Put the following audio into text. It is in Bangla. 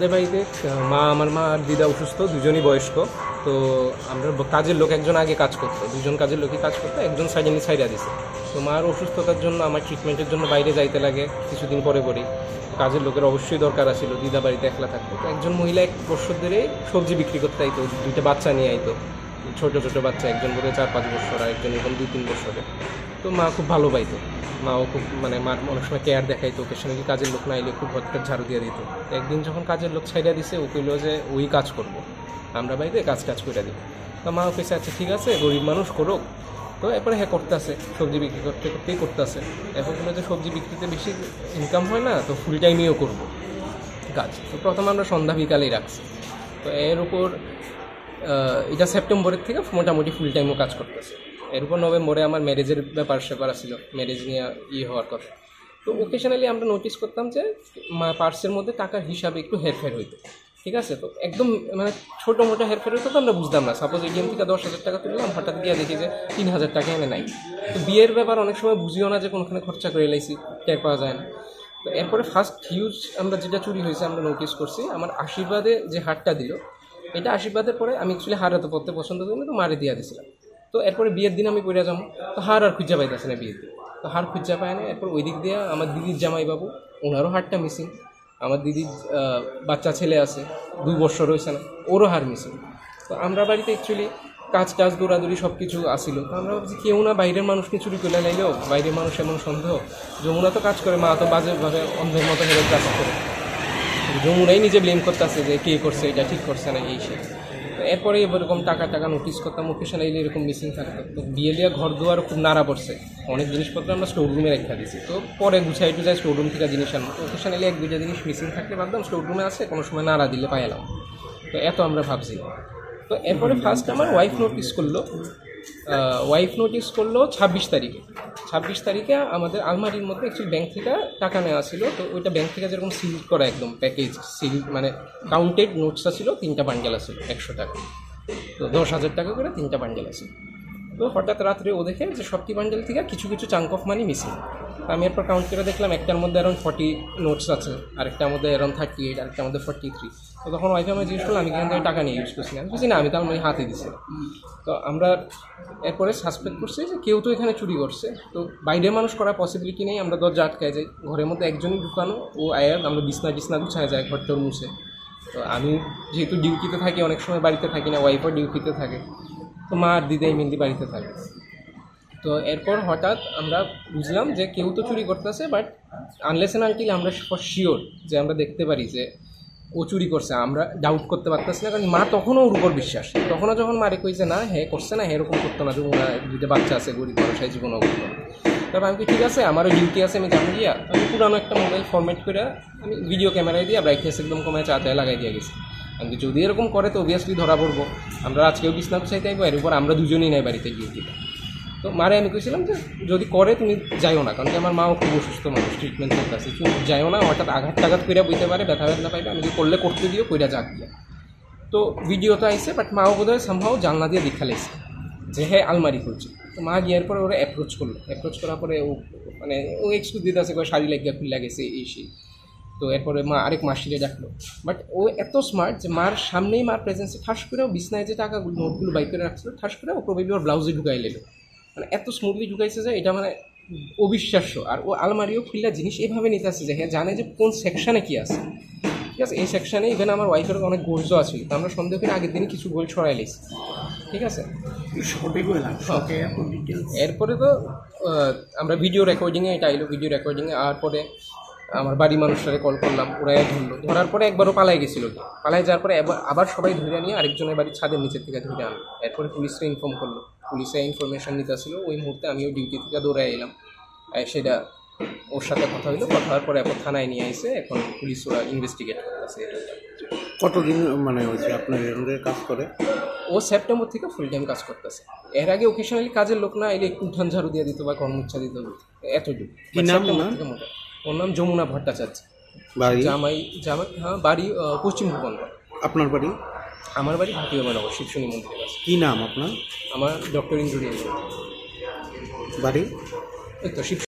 আমাদের বাড়িতে আমার মা আর দিদা অসুস্থ, দুজনই বয়স্ক। তো আমরা কাজের লোক একজন আগে কাজ করতো, দুজন কাজের লোকই কাজ করতো, একজন সাইডেনি সাইডা দিছে। তো মার অসুস্থতার জন্য আমার ট্রিটমেন্টের জন্য বাইরে যাইতে লাগে কিছুদিন পরে পরেই। কাজের লোকের অবশ্যই দরকার আছিল, দিদা বাড়িতে একলা থাকতো। তো একজন মহিলা 1 বছর ধরে সবজি বিক্রি করতে আইতো, 2টা বাচ্চা নিয়ে আইতো, ছোটো ছোটো বাচ্চা, একজন বোধ হয় 4-5 বছর আর একজন এরকম 2-3 বছরের। তো মা খুব ভালো পাইতো, মাও খুব মার অনেক সময় কেয়ার দেখাইতো, ওকেশনালি কাজের লোক না এলে খুব ঘরটার ঝাড়ু দিয়ে দিত। তো একদিন যখন কাজের লোক ছাইড়া দিছে, ও কইল যে ওই কাজ করবো, আমরা বাড়িতে কাজ করে দিই। তো মা কইছে আচ্ছা ঠিক আছে, গরিব মানুষ করুক। তো এরপরে হ্যাঁ করতে আসে, সবজি বিক্রি করতেই করতে আসে। এরপর বললো যে সবজি বিক্রিতে বেশি ইনকাম হয় না, তো ফুল টাইমেও করবো কাজ। তো প্রথমে আমরা সন্ধ্যা বিকালেই রাখছি। তো এর উপর এটা সেপ্টেম্বরের থেকে মোটামুটি ফুল টাইমও কাজ করতেছে। এরপর নভেম্বরে আমার ম্যারেজের ব্যাপার ছিল, ম্যারেজ নিয়ে হওয়ার কথা। তো ওকেশনালি আমরা নোটিস করতাম যে পার্সের মধ্যে টাকার হিসাবে একটু হেরফের হইতো, ঠিক আছে। তো একদম ছোটো মোটো হেরফের হইতো, তো আমরা বুঝতাম না। সাপোজ এটিএম থেকে 10,000 টাকা তুললাম, হঠাৎ গিয়ে দেখি যে 3,000 টাকা এনে নাই। তো বিয়ের ব্যাপার অনেক সময় বুঝিও না যে কোনখানে খরচা করে এলাইছি, টের পাওয়া যায় না। তো এরপরে ফার্স্ট হিউজ আমরা যেটা চুরি হয়েছে আমরা নোটিস করছি, আমার আশীর্বাদে যে হারটা দিল, এটা আশীর্বাদের পরে আমি অ্যাকচুয়ালি হার এত পড়তে পছন্দ করি না, তো মারে দিয়ে দিয়েছিলাম। তো এরপরে বিয়ের দিন আমি পড়ে যাবো, তো হার আর খুঁজা পাইতেছে না বিয়ের দিন। তো হার খুঁজা পায় না। এরপর ওই দিক দিয়ে আমার দিদির জামাইবাবু, ওনারও হারটা মিসিং। আমার দিদির বাচ্চা ছেলে আছে, 2 বছর হয়েছে না, ওরও হার মিসিং। তো আমরা বাড়িতে অ্যাকচুয়ালি কাজ দৌড়াদৌড়ি সব কিছু আসিল। তো আমরা ভাবছি কেউ না বাইরের মানুষকে চুরি করে লাইলেও, বাইরের মানুষ এমন সন্দেহ। যমুনা তো কাজ করে, মা তো বাজেভাবে অন্ধের মতো হেরে কাজ করে। যমুনাই নিজে ব্লেম করতে আসে যে কে করছে, এটা ঠিক করছে না, এই সে। এরপরে এরকম টাকা নোটিস করতাম, ওকেশনালি এরকম মিসিং থাকতো। তো বিয়েলিয়া ঘর দুয়ার খুব নাড়া পড়ছে, অনেক জিনিসপত্র আমরা স্টোর রুমে রেখা দিয়েছি। তো পরে গুছাই টুছাই স্টোর রুম থেকে জিনিস আনবো। ওকেশনালি 1-2টা জিনিস মিসিং থাকলে ভাবতাম স্টোর রুমে আছে, কোনো সময় নাড়া দিলে পাইলাম। তো এত আমরা ভাবছি। তো এরপরে ফার্স্ট আমার ওয়াইফ নোটিস করলো 26 তারিখে। 26 তারিখে আমাদের আলমারির মধ্যে অ্যাকচুয়ালি ব্যাংক থেকে টাকা নেওয়া ছিল। তো ওইটা ব্যাংক থেকে যেরকম সিল করা, একদম প্যাকেজ সিল, কাউন্টেড নোটসটা ছিল, 3টা বান্ডেল আছে 100 টাকা। তো 10,000 টাকা করে 3টা বান্ডেল আছে। তো হঠাৎ রাত্রে ও দেখে যে সবটি বান্ডেল থেকে কিছু চাঙ্ক অফ মানি মিসিং। আমি এরপর কাউন্ট করে দেখলাম, একটার মধ্যে অ্যারাউন্ড 40 নোটস আছে, আরেকটার মধ্যে অ্যারাউন্ড 38, আরেকটার মধ্যে 43। তো তখন ওয়াইফে আমি জিজ্ঞেস করলাম, আমি এখান থেকে টাকা নিয়ে ইউজ করছি না? আমি বুঝি না, আমি তো আমার হাতে দিছি। তো আমরা এরপরে সাসপেক্ট করছি যে কেউ তো এখানে চুরি করছে। তো বাইরের মানুষ করার পসিবিলিটি নেই, আমরা দরজা আটকায় যাই, ঘরের মধ্যে একজনই ঢুকানো, ও আয়ার আমরা বিছনা গুছায় যায়, ঘরটাও মুছে। তো আমি যেহেতু ডিউটিতে থাকি, অনেক সময় বাড়িতে থাকি না, ওয়াইফও ডিউটিতে থাকে, তো মা আর দিদাই মেনলি বাড়িতে থাকে। তো এরপর হঠাৎ আমরা বুঝলাম যে কেউ তো চুরি করতেছে, বাট আনলেস অ্যান্ড আনটিল আমরা ফর শিওর যে আমরা দেখতে পারি যে ও চুরি করছে, আমরা ডাউট করতে পারতেছি না। কারণ মা তখনও ওর উপর বিশ্বাস, তখনও যখন মারে কইছে না হ্যাঁ করছে না, এরকম করতো না, যখন 2টা বাচ্চা আছে, গরিব মানুষের জীবনও করতো। তারপর আমি ঠিক আছে, আমারও ডিউটি আছে, আমি যাবো গিয়া। আমি পুরানো একটা মোবাইল ফরম্যাট করে আমি ভিডিও ক্যামেরায় দিয়ে ব্রাইটনেস একদম কমায় চাটায় লাগাই দিয়ে গেছি। আমি যদি এরকম করে তো অবভিয়াসলি ধরা পড়বো। আমরা আজকেও বিছনা গুছাইতে আইবো, এর উপর আমরা দুজনেই নাই বাড়িতে ডিউটিতে। তো মারে আমি কইছিলাম যে যদি করে তুমি যাইও না, কারণ কি আমার মাও খুব অসুস্থ মানুষ, ট্রিটমেন্ট করতেছে, তুমি যাইও না, হঠাৎ আঘাত কইরা বইতে পারে, ব্যথা পাইবে, আমি যদি করলে করতে দিও, কইরা যাক গিয়া। তো ভিডিও তো আইসে, বাট মাও বোধহয় সামহাও জানলা দিয়ে দেখা লাইছে যে হ্যাঁ আলমারি খুলছে। তো মা গিয়ার পরে ওরা অ্যাপ্রোচ করার পরে ও এক্সকিউজ দিতে আছে, শাড়ি লাগিয়া খুলে গেছে এই সেই। তো এরপরে মা আরেক মাসিরে ডাকলো, বাট ও এত স্মার্ট যে মার সামনেই, মার প্রেজেন্সে ঠাস করেও বিছনায় যে টাকাগুলো নোটগুলো বাইক করে রাখছিল, ঠাস করে ও প্রবেবলি ওর ব্লাউজে ঢুকাই লেলো। এত স্মুথলি ঢুকাইছে যে এটা অবিশ্বাস্য। আর ও আলমারিও খুললা জিনিস এভাবে নিতে আসছে যে হ্যাঁ জানে যে কোন সেকশানে কী আছে, ঠিক আছে। এই সেকশানে ইভেন আমার ওয়াইফের অনেক গোলজ আছে, তো আমরা সন্দেহ করে আগের দিনই কিছু গোল ছড়াই লিছি, ঠিক আছে। এরপরে তো আমরা ভিডিও রেকর্ডিংয়ে, এটা আইলো ভিডিও রেকর্ডিংয়ে। আর পরে আমার বাড়ি মানুষটারে কল করলাম, ওরাই ধরার পরে একবারও পালাই গেছিলো, পালাই যাওয়ার পরে আবার সবাই ধরে নিয়ে আরেকজনের বাড়ির ছাদের নিচের থেকে ধরে আনলো। এরপরে পুলিশকে ইনফর্ম করলো, পুলিশে ইনফরমেশান নিতে আসছিলো। ওই মুহূর্তে আমিও ডিউটি থেকে দৌড়ে এলাম, সেটা ওর সাথে কথা হওয়ার পরে এখন থানায় নিয়ে আসে, এখন পুলিশ ওরা ইনভেস্টিগেট করতেছে। কতদিন হয়েছে আপনার এর কাজ করে? ও সেপ্টেম্বর থেকে ফুল টাইম কাজ করতেছে। এর আগে ওকেশনালি কাজের লোক না এলে একটু উঠান ঝাড়ু দিয়ে দিত বা কর্মচ্ছা দিত, এতটুকু। ওর নাম যমুনা ভট্টাচার্য। জামাই হ্যাঁ, বাড়ি পশ্চিম ভুবন। আপনার বাড়ি? আমার বাড়ি ভাটিয়ানগর শিবশনী মন্দিরের কাছে। কী নাম আপনার? আমার ডক্টর ইন্দ্রিয়া। বাড়ি? এই তো শিব